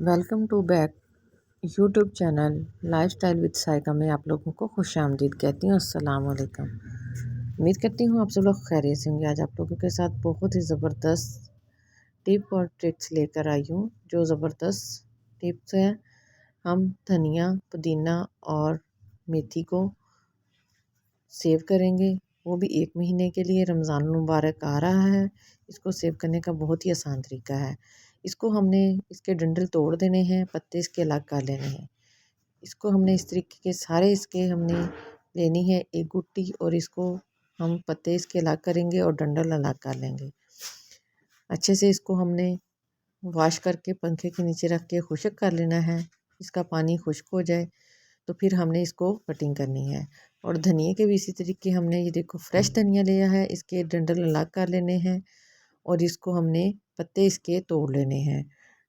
Welcome to back YouTube channel lifestyle with Saika में आप लोगों को खुशामदीद कहती हूँ। अस्सलाम वालेकुम। उम्मीद करती हूँ आप सब लोग खैरियत से होंगे। आज आप लोगों के साथ बहुत ही ज़बरदस्त टिप और ट्रिक्स लेकर आई हूँ। जो ज़बरदस्त टिप्स हैं, हम धनिया, पुदीना और मेथी को सेव करेंगे, वो भी 1 महीने के लिए। रमज़ान मुबारक आ रहा है, इसको सेव करने का बहुत ही आसान तरीका है। इसको हमने इसके डंडल तोड़ देने हैं, पत्ते इसके अलग कर लेने हैं। इसको हमने इस तरीके के सारे इसके हमने लेनी है एक गुट्टी, और इसको हम पत्ते इसके अलग करेंगे और डंडल अलग कर लेंगे। अच्छे से इसको हमने वॉश करके पंखे के नीचे रख के खुश्क कर लेना है। इसका पानी खुश्क हो जाए तो फिर हमने इसको कटिंग करनी है। और धनिया के भी इसी तरीके हमने, ये देखो फ्रेश धनिया लिया है, इसके डंडल अलग कर लेने हैं और इसको हमने पत्ते इसके तोड़ लेने हैं।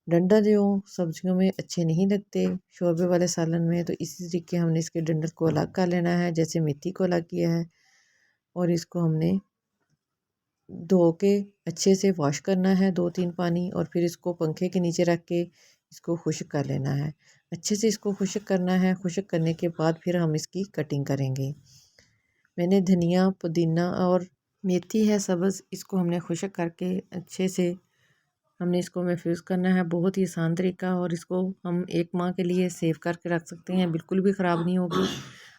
डंडल जो सब्जियों में अच्छे नहीं लगते, शोरबे वाले सालन में, तो इसी तरीके हमने इसके डंडल को अलग कर लेना है, जैसे मेथी को अलग किया है। और इसको हमने धो के अच्छे से वॉश करना है 2-3 पानी, और फिर इसको पंखे के नीचे रख के इसको खुश्क कर लेना है। अच्छे से इसको खुश्क करना है। खुश्क करने के बाद फिर हम इसकी कटिंग करेंगे। मैंने धनिया, पुदीना और मेथी है सब्ज़, इसको हमने खुश्क करके अच्छे से हमने इसको महफूज करना है। बहुत ही आसान तरीका, और इसको हम 1 माह के लिए सेव करके रख सकते हैं, बिल्कुल भी ख़राब नहीं होगी।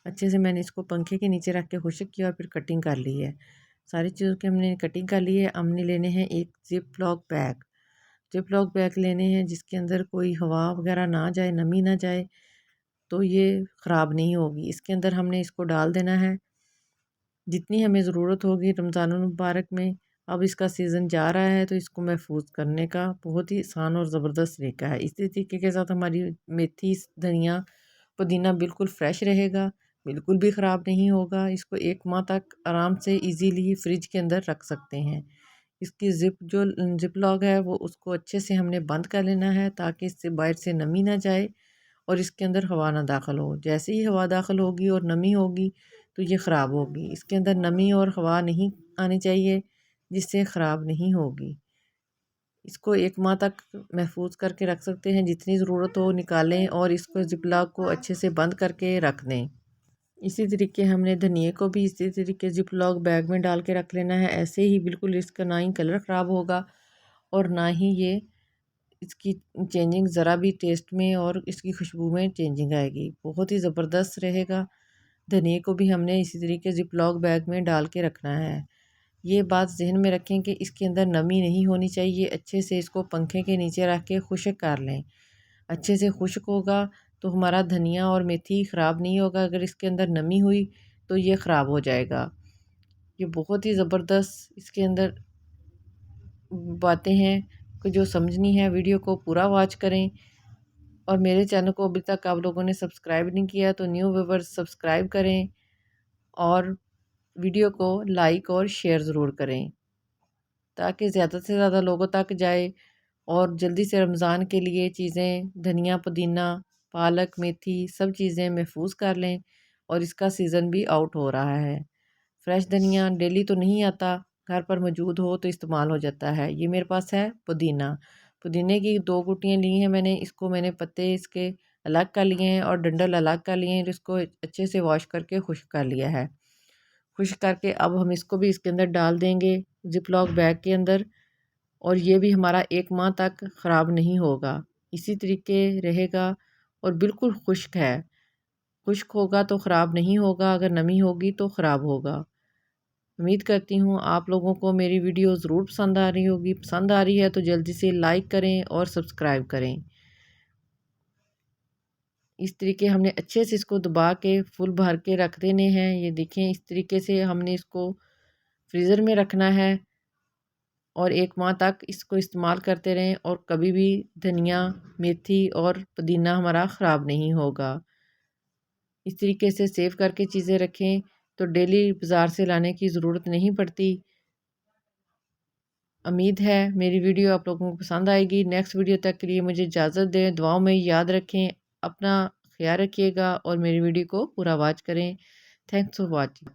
अच्छे से मैंने इसको पंखे के नीचे रख के खुश्क किया और फिर कटिंग कर ली है। सारी चीज़ों की हमने कटिंग कर ली है। हमने लेने हैं एक जिप लॉक बैग लेने हैं, जिसके अंदर कोई हवा वगैरह ना जाए, नमी ना जाए, तो ये ख़राब नहीं होगी। इसके अंदर हमने इसको डाल देना है जितनी हमें ज़रूरत होगी रमज़ान मुबारक में। अब इसका सीज़न जा रहा है, तो इसको महफूज करने का बहुत ही आसान और ज़बरदस्त तरीका है। इसी तरीके के साथ हमारी मेथी, धनिया, पुदीना बिल्कुल फ्रेश रहेगा, बिल्कुल भी ख़राब नहीं होगा। इसको 1 माह तक आराम से इजीली फ्रिज के अंदर रख सकते हैं। इसकी ज़िप लॉक है, वो उसको अच्छे से हमने बंद कर लेना है, ताकि इससे बाहर से नमी ना जाए और इसके अंदर हवा ना दाखिल हो। जैसे ही हवा दाखिल होगी और नमी होगी तो ये ख़राब होगी। इसके अंदर नमी और हवा नहीं आनी चाहिए, जिससे ख़राब नहीं होगी। इसको 1 माह तक महफूज करके रख सकते हैं, जितनी ज़रूरत हो निकालें और इसको ज़िप लॉक को अच्छे से बंद करके रख दें। इसी तरीके हमने धनिए को भी इसी तरीके ज़िप लॉक बैग में डाल के रख लेना है। ऐसे ही बिल्कुल इसका ना ही कलर ख़राब होगा और ना ही ये इसकी चेंजिंग ज़रा भी टेस्ट में और इसकी खुशबू में चेंजिंग आएगी। बहुत ही ज़बरदस्त रहेगा। धनिए को भी हमने इसी तरीके ज़िप लॉक बैग में डाल के रखना है। ये बात ज़हन में रखें कि इसके अंदर नमी नहीं होनी चाहिए। अच्छे से इसको पंखे के नीचे रख के खुश्क कर लें। अच्छे से खुश्क होगा तो हमारा धनिया और मेथी ख़राब नहीं होगा। अगर इसके अंदर नमी हुई तो ये ख़राब हो जाएगा। ये बहुत ही ज़बरदस्त इसके अंदर बातें हैं कि जो समझनी है, वीडियो को पूरा वॉच करें। और मेरे चैनल को अभी तक आप लोगों ने सब्सक्राइब नहीं किया तो न्यू व्यूअर्स सब्सक्राइब करें और वीडियो को लाइक और शेयर ज़रूर करें, ताकि ज़्यादा से ज़्यादा लोगों तक जाए और जल्दी से रमज़ान के लिए चीज़ें, धनिया, पुदीना, पालक, मेथी सब चीज़ें महफूज कर लें। और इसका सीज़न भी आउट हो रहा है। फ्रेश धनिया डेली तो नहीं आता, घर पर मौजूद हो तो इस्तेमाल हो जाता है। ये मेरे पास है पुदीना। पुदीने की 2 गुटियाँ ली हैं मैंने। इसको मैंने पत्ते इसके अलग कर लिए हैं और डंडल अलग कर लिए हैं। इसको अच्छे से वॉश करके खुश्क कर लिया है। खुश्क करके अब हम इसको भी इसके अंदर डाल देंगे ज़िप लॉक बैग के अंदर, और ये भी हमारा 1 माह तक ख़राब नहीं होगा। इसी तरीके रहेगा और बिल्कुल खुश्क है। खुश्क होगा तो ख़राब नहीं होगा, अगर नमी होगी तो ख़राब होगा। उम्मीद करती हूँ आप लोगों को मेरी वीडियो ज़रूर पसंद आ रही होगी। पसंद आ रही है तो जल्दी से लाइक करें और सब्सक्राइब करें। इस तरीके हमने अच्छे से इसको दबा के फुल भर के रख देने हैं। ये देखें, इस तरीके से हमने इसको फ्रीज़र में रखना है और 1 माह तक इसको इस्तेमाल करते रहें, और कभी भी धनिया, मेथी और पुदीना हमारा ख़राब नहीं होगा। इस तरीके से सेव करके चीज़ें रखें तो डेली बाज़ार से लाने की ज़रूरत नहीं पड़ती। उम्मीद है मेरी वीडियो आप लोगों को पसंद आएगी। नेक्स्ट वीडियो तक के लिए मुझे इजाज़त दें। दुआओं में याद रखें, अपना ख्याल रखिएगा और मेरी वीडियो को पूरा वॉच करें। Thanks for watching.